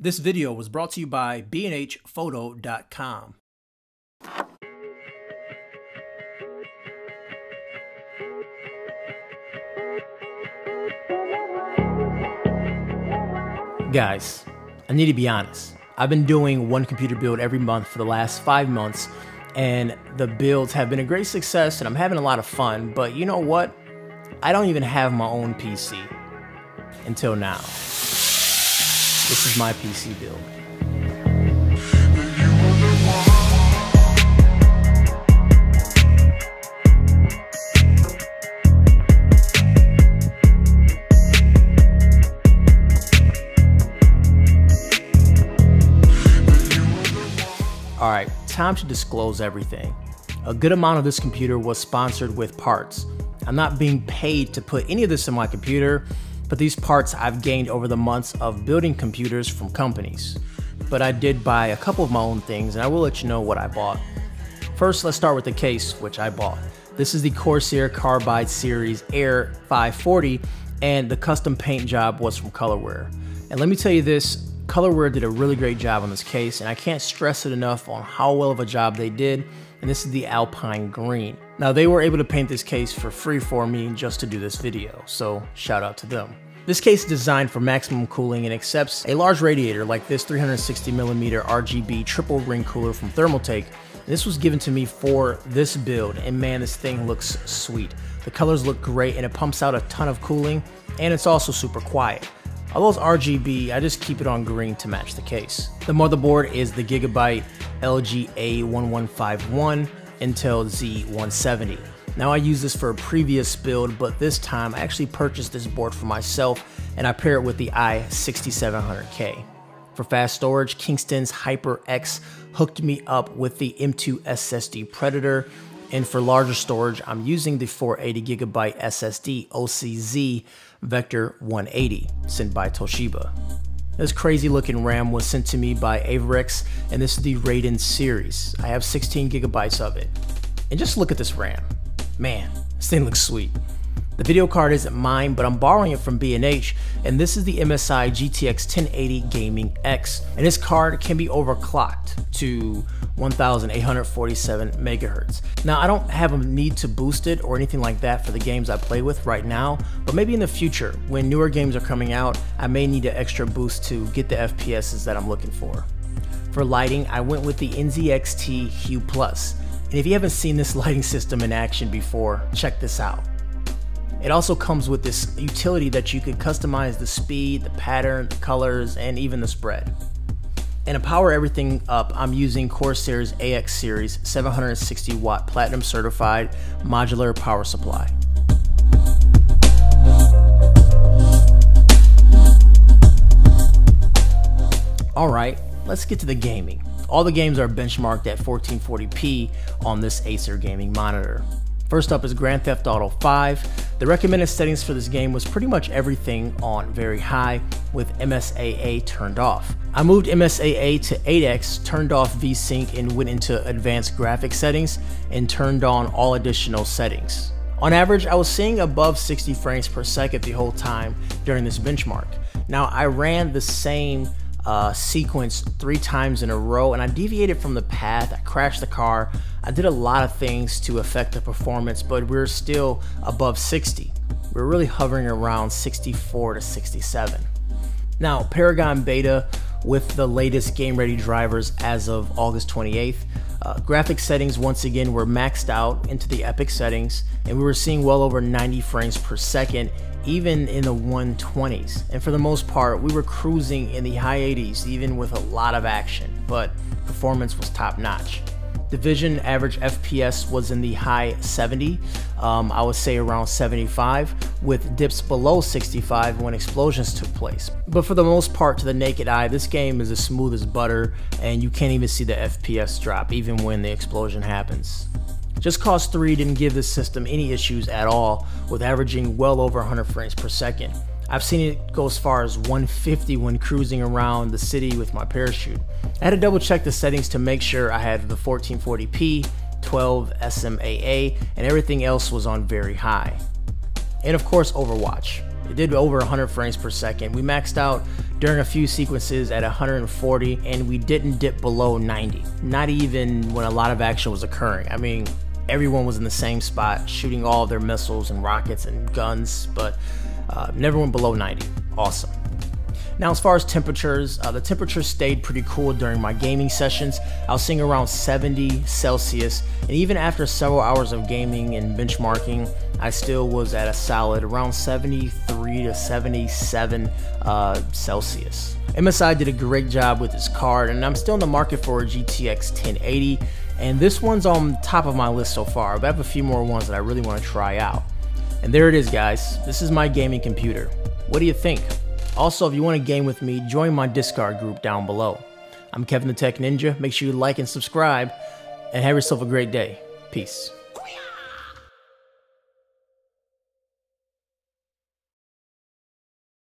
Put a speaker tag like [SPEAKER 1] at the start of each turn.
[SPEAKER 1] This video was brought to you by bnhphoto.com. Guys, I need to be honest. I've been doing one computer build every month for the last 5 months, and the builds have been a great success and I'm having a lot of fun, but you know what? I don't even have my own PC. Until now. This is my PC build. Alright, time to disclose everything. A good amount of this computer was sponsored with parts. I'm not being paid to put any of this in my computer, but these parts I've gained over the months of building computers from companies. But I did buy a couple of my own things, and I will let you know what I bought. First, let's start with the case, which I bought. This is the Corsair Carbide Series Air 540, and the custom paint job was from Colorware. And let me tell you this, Colorware did a really great job on this case, and I can't stress it enough on how well of a job they did. And this is the Alpine Green. Now, they were able to paint this case for free for me just to do this video, so shout out to them. This case is designed for maximum cooling and accepts a large radiator like this 360mm RGB triple ring cooler from Thermaltake. This was given to me for this build, and man, this thing looks sweet. The colors look great and it pumps out a ton of cooling, and it's also super quiet. Although it's RGB, I just keep it on green to match the case. The motherboard is the Gigabyte LGA1151 Intel Z170. Now, I used this for a previous build, but this time I actually purchased this board for myself and I pair it with the i6700K. For fast storage, Kingston's HyperX hooked me up with the M2 SSD Predator, and for larger storage, I'm using the 480GB SSD OCZ Vector 180 sent by Toshiba. This crazy looking RAM was sent to me by Avexir, and this is the Raiden series. I have 16GB of it. And just look at this RAM. Man, this thing looks sweet. The video card isn't mine, but I'm borrowing it from B&H, and this is the MSI GTX 1080 Gaming X. And this card can be overclocked to 1847 megahertz. Now, I don't have a need to boost it or anything like that for the games I play with right now, but maybe in the future, when newer games are coming out, I may need an extra boost to get the FPSs that I'm looking for. For lighting, I went with the NZXT HUE Plus. And if you haven't seen this lighting system in action before, check this out. It also comes with this utility that you can customize the speed, the pattern, the colors, and even the spread. And to power everything up, I'm using Corsair's AX series 760 watt platinum certified modular power supply. Alright, let's get to the gaming. All the games are benchmarked at 1440p on this Acer gaming monitor. First up is Grand Theft Auto 5. The recommended settings for this game was pretty much everything on very high with MSAA turned off. I moved MSAA to 8x, turned off VSync, and went into advanced graphics settings and turned on all additional settings. On average, I was seeing above 60 frames per second the whole time during this benchmark. Now, I ran the same sequence 3 times in a row, and I deviated from the path. I crashed the car. I did a lot of things to affect the performance, but we're still above 60. We're really hovering around 64 to 67. Now, Paragon beta with the latest game ready drivers as of August 28th. Graphics settings once again were maxed out into the epic settings, and we were seeing well over 90 frames per second, even in the 120s. And for the most part, we were cruising in the high 80s, even with a lot of action, but performance was top notch. Division average FPS was in the high 70, I would say around 75, with dips below 65 when explosions took place. But for the most part, to the naked eye, this game is as smooth as butter, and you can't even see the FPS drop even when the explosion happens. Just Cause 3 didn't give this system any issues at all, with averaging well over 100 frames per second. I've seen it go as far as 150 when cruising around the city with my parachute. I had to double check the settings to make sure I had the 1440p, 12 SMAA, and everything else was on very high. And of course, Overwatch. It did over 100 frames per second. We maxed out during a few sequences at 140, and we didn't dip below 90. Not even when a lot of action was occurring. I mean, everyone was in the same spot, shooting all of their missiles and rockets and guns, but never went below 90. Awesome. Now, as far as temperatures, the temperature stayed pretty cool during my gaming sessions. I was seeing around 70 Celsius, and even after several hours of gaming and benchmarking, I still was at a solid around 73 to 77 Celsius. MSI did a great job with this card, and I'm still in the market for a GTX 1080, and this one's on top of my list so far, but I have a few more ones that I really want to try out. And there it is, guys. This is my gaming computer. What do you think? Also, if you want to game with me, join my Discord group down below. I'm Kevin the Tech Ninja. Make sure you like and subscribe, and have yourself a great day. Peace.